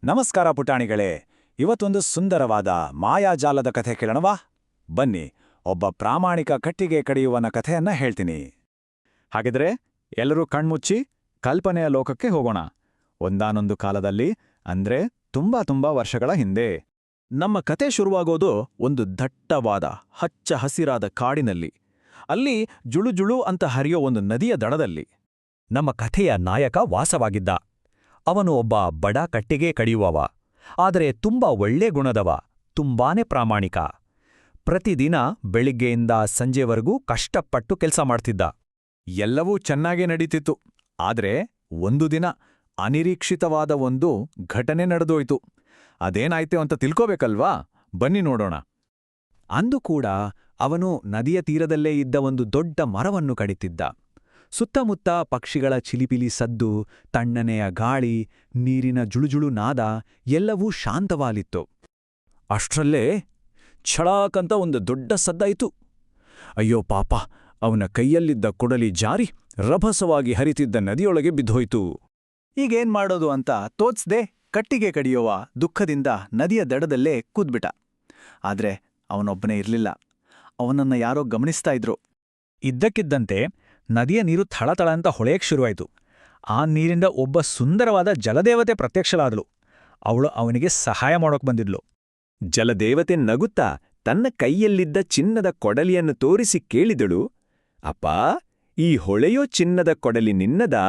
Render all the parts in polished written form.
ನಮಸ್ಕಾರ ಪುಟಾಣಿಗಳೇ. ಇವತ್ತೊಂದು ಸುಂದರವಾದ ಮಾಯಾಜಾಲದ ಕಥೆ ಕೇಳೋಣವಾ? ಬನ್ನಿ, ಒಬ್ಬ ಪ್ರಾಮಾಣಿಕ ಕಟ್ಟಿಗೆ ಕಡಿಯುವನ ಕಥೆಯನ್ನ ಹೇಳ್ತೀನಿ. ಹಾಗಿದ್ರೆ ಎಲ್ಲರೂ ಕಣ್ಮುಚ್ಚಿ ಕಲ್ಪನೆಯ ಲೋಕಕ್ಕೆ ಹೋಗೋಣ. ಒಂದಾನೊಂದು ಕಾಲದಲ್ಲಿ, ಅಂದ್ರೆ ತುಂಬಾ ವರ್ಷಗಳ ಹಿಂದೆ. ನಮ್ಮ ಕತೆ ಶುರುವಾಗೋದು ಒಂದು ದಟ್ಟವಾದ ಹಚ್ಚ ಹಸಿರಾದ ಕಾಡಿನಲ್ಲಿ. ಅಲ್ಲಿ ಜುಳುಜುಳು ಅಂತ ಹರಿಯೋ ಒಂದು ನದಿಯ ದಡದಲ್ಲಿ ನಮ್ಮ ಕಥೆಯ ನಾಯಕ ವಾಸವಾಗಿದ್ದ. ಅವನು ಒಬ್ಬ ಬಡ ಕಟ್ಟಿಗೆ ಕಡಿಯುವವ, ಆದರೆ ತುಂಬಾ ಒಳ್ಳೆ ಗುಣದವ, ತುಂಬಾನೇ ಪ್ರಾಮಾಣಿಕ. ಪ್ರತಿದಿನ ಬೆಳಿಗ್ಗೆಯಿಂದ ಸಂಜೆವರೆಗೂ ಕಷ್ಟಪಟ್ಟು ಕೆಲಸ ಮಾಡ್ತಿದ್ದ. ಎಲ್ಲವೂ ಚೆನ್ನಾಗೇ ನಡೀತಿತ್ತು. ಆದ್ರೆ ಒಂದು ದಿನ ಅನಿರೀಕ್ಷಿತವಾದ ಒಂದು ಘಟನೆ ನಡೆದೋಯ್ತು. ಅದೇನಾಯ್ತು ಅಂತ ತಿಳ್ಕೋಬೇಕಲ್ವಾ? ಬನ್ನಿ ನೋಡೋಣ. ಅಂದು ಕೂಡ ಅವನು ನದಿಯ ತೀರದಲ್ಲೇ ಇದ್ದ ಒಂದು ದೊಡ್ಡ ಮರವನ್ನು ಕಡಿತಿದ್ದ. ಸುತ್ತಮುತ್ತ ಪಕ್ಷಿಗಳ ಚಿಲಿಪಿಲಿ ಸದ್ದು, ತಣ್ಣನೆಯ ಗಾಳಿ, ನೀರಿನ ಜುಳುಜುಳು ನಾದ ಎಲ್ಲವೂ ಶಾಂತವಾಲಿತ್ತು. ಅಷ್ಟ್ರಲ್ಲೇ ಛಳಾಕಂತ ಒಂದು ದೊಡ್ಡ ಸದ್ದಾಯಿತು. ಅಯ್ಯೋ ಪಾಪ, ಅವನ ಕೈಯಲ್ಲಿದ್ದ ಕೊಡಲಿ ಜಾರಿ ರಭಸವಾಗಿ ಹರಿತಿದ್ದ ನದಿಯೊಳಗೆ ಬಿದ್ದೋಯ್ತು. ಈಗೇನ್ ಮಾಡೋದು ಅಂತ ತೋಚ್ದೆ ಕಟ್ಟಿಗೆ ಕಡಿಯುವ ದುಃಖದಿಂದ ನದಿಯ ದಡದಲ್ಲೇ ಕೂದ್ಬಿಟ. ಆದ್ರೆ ಅವನೊಬ್ಬನೇ ಇರ್ಲಿಲ್ಲ. ಅವನನ್ನ ಯಾರೋ ಗಮನಿಸ್ತಾ ಇದ್ರು. ಇದ್ದಕ್ಕಿದ್ದಂತೆ ನದಿಯ ನೀರು ಥಳಥಳ ಅಂತ ಹೊಳೆಯಕ್ ಶುರುವಾಯಿತು. ಆ ನೀರಿಂದ ಒಬ್ಬ ಸುಂದರವಾದ ಜಲದೇವತೆ ಪ್ರತ್ಯಕ್ಷಳಾದಳು. ಅವಳು ಅವನಿಗೆ ಸಹಾಯ ಮಾಡೋಕ್ ಬಂದಿದ್ಲು. ಜಲದೇವತೆ ನಗುತ್ತಾ ತನ್ನ ಕೈಯಲ್ಲಿದ್ದ ಚಿನ್ನದ ಕೊಡಲಿಯನ್ನು ತೋರಿಸಿ ಕೇಳಿದಳು, ಅಪ್ಪಾ, ಈ ಹೊಳೆಯೋ ಚಿನ್ನದ ಕೊಡಲಿ ನಿನ್ನದಾ?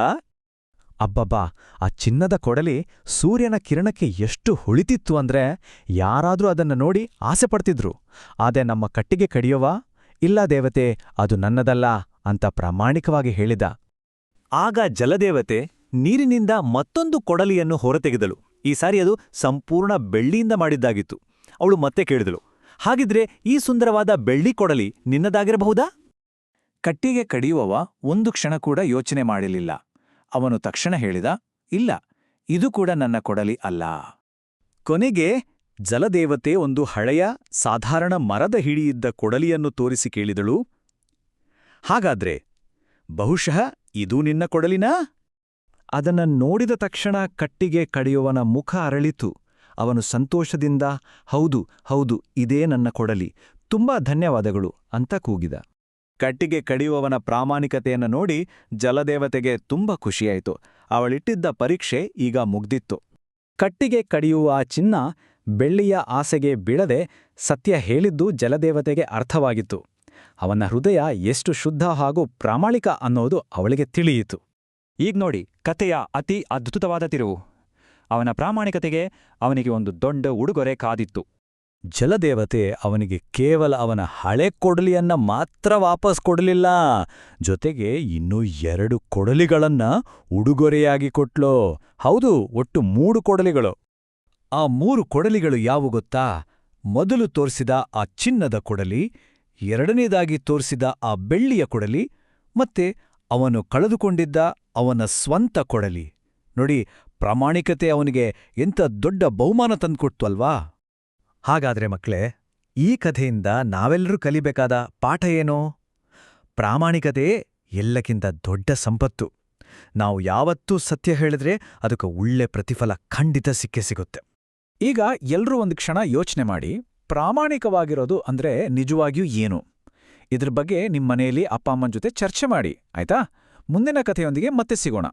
ಅಬ್ಬಬ್ಬಾ, ಆ ಚಿನ್ನದ ಕೊಡಲಿ ಸೂರ್ಯನ ಕಿರಣಕ್ಕೆ ಎಷ್ಟು ಹೊಳಿತಿತ್ತು ಅಂದ್ರೆ ಯಾರಾದ್ರೂ ಅದನ್ನ ನೋಡಿ ಆಸೆ ಪಡ್ತಿದ್ರು. ಆದ್ರೆ ನಮ್ಮ ಕಟ್ಟಿಗೆ ಕಡಿಯುವ, ಇಲ್ಲ ದೇವತೆ, ಅದು ನನ್ನದಲ್ಲ ಅಂತ ಪ್ರಾಮಾಣಿಕವಾಗಿ ಹೇಳಿದ. ಆಗ ಜಲದೇವತೆ ನೀರಿನಿಂದ ಮತ್ತೊಂದು ಕೊಡಲಿಯನ್ನು ಹೊರತೆಗೆದಳು. ಈ ಸಾರಿ ಅದು ಸಂಪೂರ್ಣ ಬೆಳ್ಳಿಯಿಂದ ಮಾಡಿದ್ದಾಗಿತ್ತು. ಅವಳು ಮತ್ತೆ ಕೇಳಿದಳು, ಹಾಗಿದ್ರೆ ಈ ಸುಂದರವಾದ ಬೆಳ್ಳಿ ಕೊಡಲಿ ನಿನ್ನದಾಗಿರಬಹುದಾ? ಕಟ್ಟಿಗೆ ಕಡಿಯುವವ ಒಂದು ಕ್ಷಣ ಕೂಡ ಯೋಚನೆ ಮಾಡಲಿಲ್ಲ. ಅವನು ತಕ್ಷಣ ಹೇಳಿದ, ಇಲ್ಲ, ಇದು ಕೂಡ ನನ್ನ ಕೊಡಲಿ ಅಲ್ಲ. ಕೊನೆಗೆ ಜಲದೇವತೆ ಒಂದು ಹಳೆಯ ಸಾಧಾರಣ ಮರದ ಹಿಡಿಯಿದ್ದ ಕೊಡಲಿಯನ್ನು ತೋರಿಸಿ ಕೇಳಿದಳು, ಹಾಗಾದ್ರೆ ಬಹುಶಃ ಇದು ನಿನ್ನ ಕೊಡಲಿನಾ? ಅದನ್ನ ನೋಡಿದ ತಕ್ಷಣ ಕಟ್ಟಿಗೆ ಕಡಿಯುವನ ಮುಖ ಅರಳಿತು. ಅವನು ಸಂತೋಷದಿಂದ, ಹೌದು ಹೌದು, ಇದೇ ನನ್ನ ಕೊಡಲಿ, ತುಂಬಾ ಧನ್ಯವಾದಗಳು ಅಂತ ಕೂಗಿದ. ಕಟ್ಟಿಗೆ ಕಡಿಯುವವನ ಪ್ರಾಮಾಣಿಕತೆಯನ್ನು ನೋಡಿ ಜಲದೇವತೆಗೆ ತುಂಬ ಖುಷಿಯಾಯಿತು. ಅವಳಿಟ್ಟಿದ್ದ ಪರೀಕ್ಷೆ ಈಗ ಮುಗ್ದಿತ್ತು. ಕಟ್ಟಿಗೆ ಕಡಿಯುವ ಚಿನ್ನ ಬೆಳ್ಳಿಯ ಆಸೆಗೆ ಬೀಳದೆ ಸತ್ಯ ಹೇಳಿದ್ದು ಜಲದೇವತೆಗೆ ಅರ್ಥವಾಗಿತ್ತು. ಅವನ ಹೃದಯ ಎಷ್ಟು ಶುದ್ಧ ಹಾಗೂ ಪ್ರಾಮಾಣಿಕ ಅನ್ನೋದು ಅವಳಿಗೆ ತಿಳಿಯಿತು. ಈಗ ನೋಡಿ ಕಥೆಯ ಅತಿ ಅದ್ಭುತವಾದ ತಿರುವು. ಅವನ ಪ್ರಾಮಾಣಿಕತೆಗೆ ಅವನಿಗೆ ಒಂದು ದೊಡ್ಡ ಉಡುಗೊರೆ ಕಾದಿತ್ತು. ಜಲದೇವತೆ ಅವನಿಗೆ ಕೇವಲ ಅವನ ಹಳೆ ಕೊಡಲಿಯನ್ನ ಮಾತ್ರ ವಾಪಸ್ ಕೊಡಲಿಲ್ಲ, ಜೊತೆಗೆ ಇನ್ನೂ 2 ಕೊಡಲಿಗಳನ್ನ ಉಡುಗೊರೆಯಾಗಿ ಕೊಟ್ಲು. ಹೌದು, ಒಟ್ಟು 3 ಕೊಡಲಿಗಳು. ಆ 3 ಕೊಡಲಿಗಳು ಯಾವುವು ಗೊತ್ತಾ? ಮೊದಲು ತೋರಿಸಿದ ಆ ಚಿನ್ನದ ಕೊಡಲಿ, ಎರಡನೇದಾಗಿ ತೋರಿಸಿದ ಆ ಬೆಳ್ಳಿಯ ಕೊಡಲಿ, ಮತ್ತೆ ಅವನು ಕಳೆದುಕೊಂಡಿದ್ದ ಅವನ ಸ್ವಂತ ಕೊಡಲಿ. ನೋಡಿ, ಪ್ರಾಮಾಣಿಕತೆ ಅವನಿಗೆ ಎಂಥ ದೊಡ್ಡ ಬಹುಮಾನ ತಂದ್ಕೊಡ್ತು ಅಲ್ವಾ? ಹಾಗಾದ್ರೆ ಮಕ್ಕಳೇ, ಈ ಕಥೆಯಿಂದ ನಾವೆಲ್ಲರೂ ಕಲಿಬೇಕಾದ ಪಾಠ ಏನೋ? ಪ್ರಾಮಾಣಿಕತೆಯೇ ಎಲ್ಲಕ್ಕಿಂತ ದೊಡ್ಡ ಸಂಪತ್ತು. ನಾವು ಯಾವತ್ತೂ ಸತ್ಯ ಹೇಳಿದ್ರೆ ಅದಕ್ಕೆ ಒಳ್ಳೆ ಪ್ರತಿಫಲ ಖಂಡಿತ ಸಿಕ್ಕೇ ಸಿಗುತ್ತೆ. ಈಗ ಎಲ್ರೂ ಒಂದು ಕ್ಷಣ ಯೋಚನೆ ಮಾಡಿ, ಪ್ರಾಮಾಣಿಕವಾಗಿರೋದು ಅಂದ್ರೆ ನಿಜವಾಗಿಯೂ ಏನು? ಇದ್ರ ಬಗ್ಗೆ ನಿಮ್ಮನೆಯಲ್ಲಿ ಅಪ್ಪ ಅಮ್ಮನ ಜೊತೆ ಚರ್ಚೆ ಮಾಡಿ, ಆಯ್ತಾ? ಮುಂದಿನ ಕಥೆಯೊಂದಿಗೆ ಮತ್ತೆ ಸಿಗೋಣ.